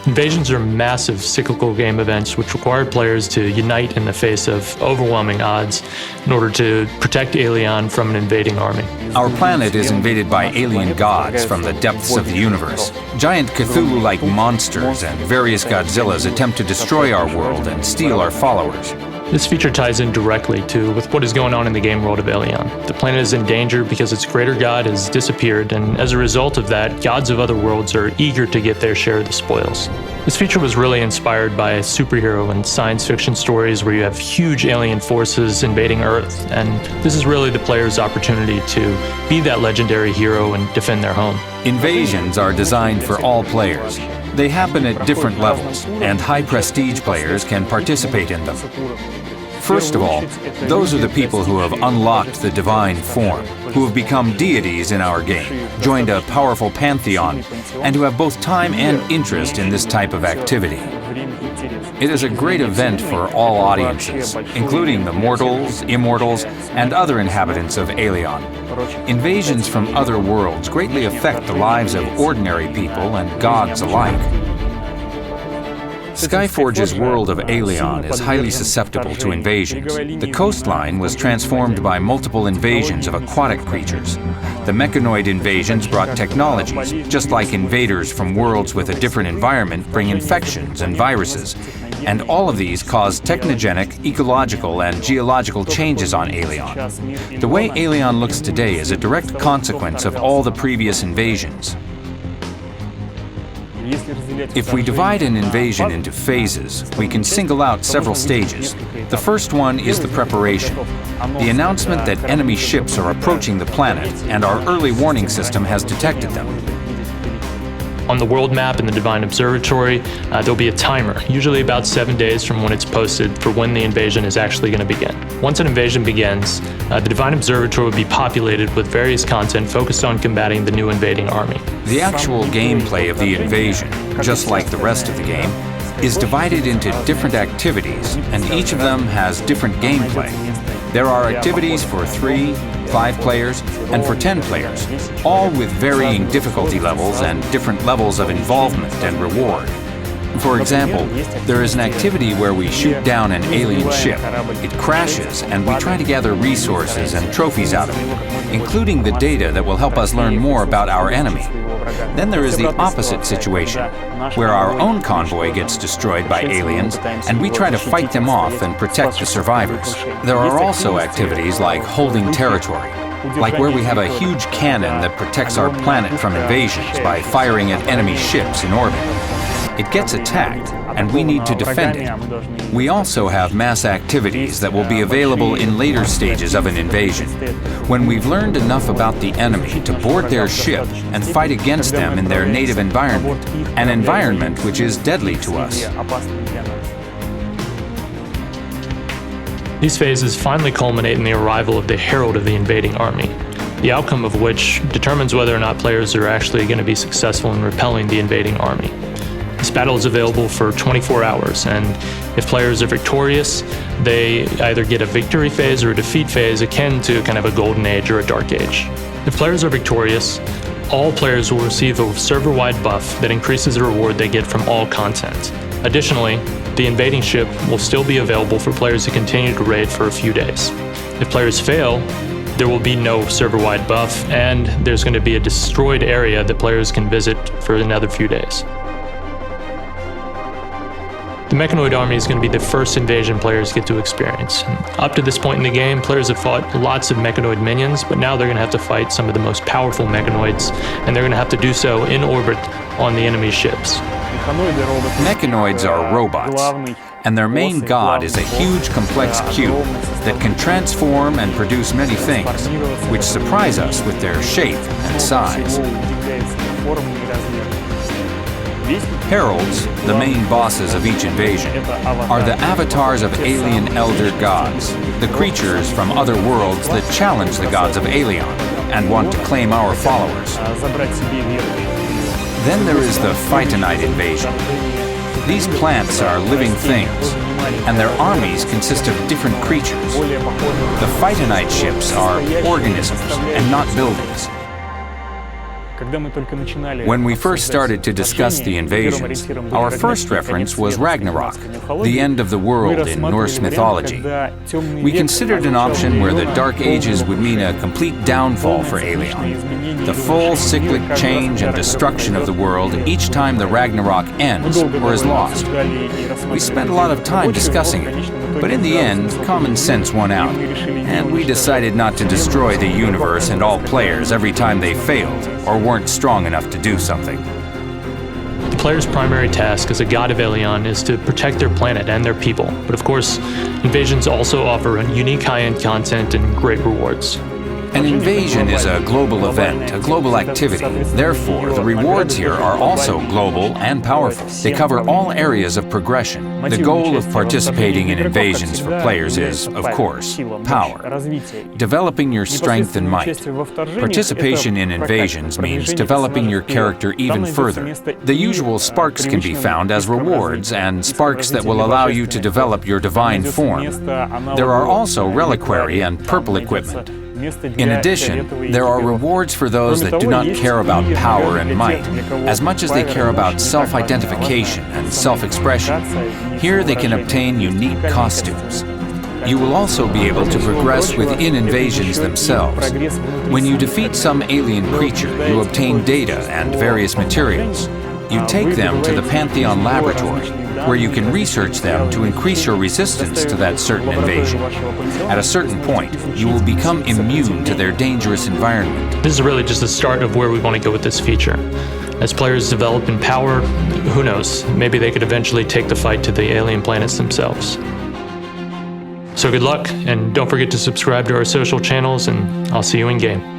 Invasions are massive cyclical game events which require players to unite in the face of overwhelming odds in order to protect Aelion from an invading army. Our planet is invaded by alien gods from the depths of the universe. Giant Cthulhu-like monsters and various Godzillas attempt to destroy our world and steal our followers. This feature ties in directly with what is going on in the game world of Aelion. The planet is in danger because its greater god has disappeared, and as a result of that, gods of other worlds are eager to get their share of the spoils. This feature was really inspired by superhero and science fiction stories where you have huge alien forces invading Earth, and this is really the player's opportunity to be that legendary hero and defend their home. Invasions are designed for all players. They happen at different levels, and high-prestige players can participate in them. First of all, those are the people who have unlocked the divine form, who have become deities in our game, joined a powerful pantheon, and who have both time and interest in this type of activity. It is a great event for all audiences, including the mortals, immortals, and other inhabitants of Aelion. Invasions from other worlds greatly affect the lives of ordinary people and gods alike. Skyforge's world of Aelion is highly susceptible to invasions. The coastline was transformed by multiple invasions of aquatic creatures. The Mechanoid invasions brought technologies, just like invaders from worlds with a different environment bring infections and viruses. And all of these cause technogenic, ecological, and geological changes on Aelion. The way Aelion looks today is a direct consequence of all the previous invasions. If we divide an invasion into phases, we can single out several stages. The first one is the preparation. The announcement that enemy ships are approaching the planet, and our early warning system has detected them. On the world map in the Divine Observatory, there'll be a timer, usually about 7 days from when it's posted, for when the invasion is actually going to begin. Once an invasion begins, the Divine Observatory will be populated with various content focused on combating the new invading army. The actual gameplay of the invasion, just like the rest of the game, is divided into different activities, and each of them has different gameplay. There are activities for 3, 5 players, and for 10 players, all with varying difficulty levels and different levels of involvement and reward. For example, there is an activity where we shoot down an alien ship. It crashes, and we try to gather resources and trophies out of it, including the data that will help us learn more about our enemy. Then there is the opposite situation, where our own convoy gets destroyed by aliens, and we try to fight them off and protect the survivors. There are also activities like holding territory, like where we have a huge cannon that protects our planet from invasions by firing at enemy ships in orbit. It gets attacked, and we need to defend it. We also have mass activities that will be available in later stages of an invasion, when we've learned enough about the enemy to board their ship and fight against them in their native environment, an environment which is deadly to us. These phases finally culminate in the arrival of the Herald of the invading army, the outcome of which determines whether or not players are actually going to be successful in repelling the invading army. This battle is available for 24 hours, and if players are victorious, they either get a victory phase or a defeat phase akin to kind of a golden age or a dark age. If players are victorious, all players will receive a server-wide buff that increases the reward they get from all content. Additionally, the invading ship will still be available for players to continue to raid for a few days. If players fail, there will be no server-wide buff, and there's going to be a destroyed area that players can visit for another few days. The Mechanoid army is going to be the first invasion players get to experience. Up to this point in the game, players have fought lots of Mechanoid minions, but now they're going to have to fight some of the most powerful Mechanoids, and they're going to have to do so in orbit on the enemy ships. Mechanoids are robots, and their main god is a huge complex cube that can transform and produce many things, which surprise us with their shape and size. Heralds, the main bosses of each invasion, are the avatars of alien elder gods, the creatures from other worlds that challenge the gods of Aelion and want to claim our followers. Then there is the Phytonite invasion. These plants are living things, and their armies consist of different creatures. The Phytonite ships are organisms and not buildings. When we first started to discuss the invasions, our first reference was Ragnarok, the end of the world in Norse mythology. We considered an option where the Dark Ages would mean a complete downfall for Aelion, the full cyclic change and destruction of the world each time the Ragnarok ends or is lost. We spent a lot of time discussing it, but in the end, common sense won out, and we decided not to destroy the universe and all players every time they failed or weren't strong enough to do something. The player's primary task as a god of Aelion is to protect their planet and their people, but of course, invasions also offer unique high-end content and great rewards. An invasion is a global event, a global activity. Therefore, the rewards here are also global and powerful. They cover all areas of progression. The goal of participating in invasions for players is, of course, power. Developing your strength and might. Participation in invasions means developing your character even further. The usual sparks can be found as rewards and sparks that will allow you to develop your divine form. There are also reliquary and purple equipment. In addition, there are rewards for those that do not care about power and might, as much as they care about self-identification and self-expression. Here they can obtain unique costumes. You will also be able to progress within invasions themselves. When you defeat some alien creature, you obtain data and various materials. You take them to the Pantheon laboratory, where you can research them to increase your resistance to that certain invasion. At a certain point, you will become immune to their dangerous environment. This is really just the start of where we want to go with this feature. As players develop in power, who knows, maybe they could eventually take the fight to the alien planets themselves. So good luck, and don't forget to subscribe to our social channels, and I'll see you in game.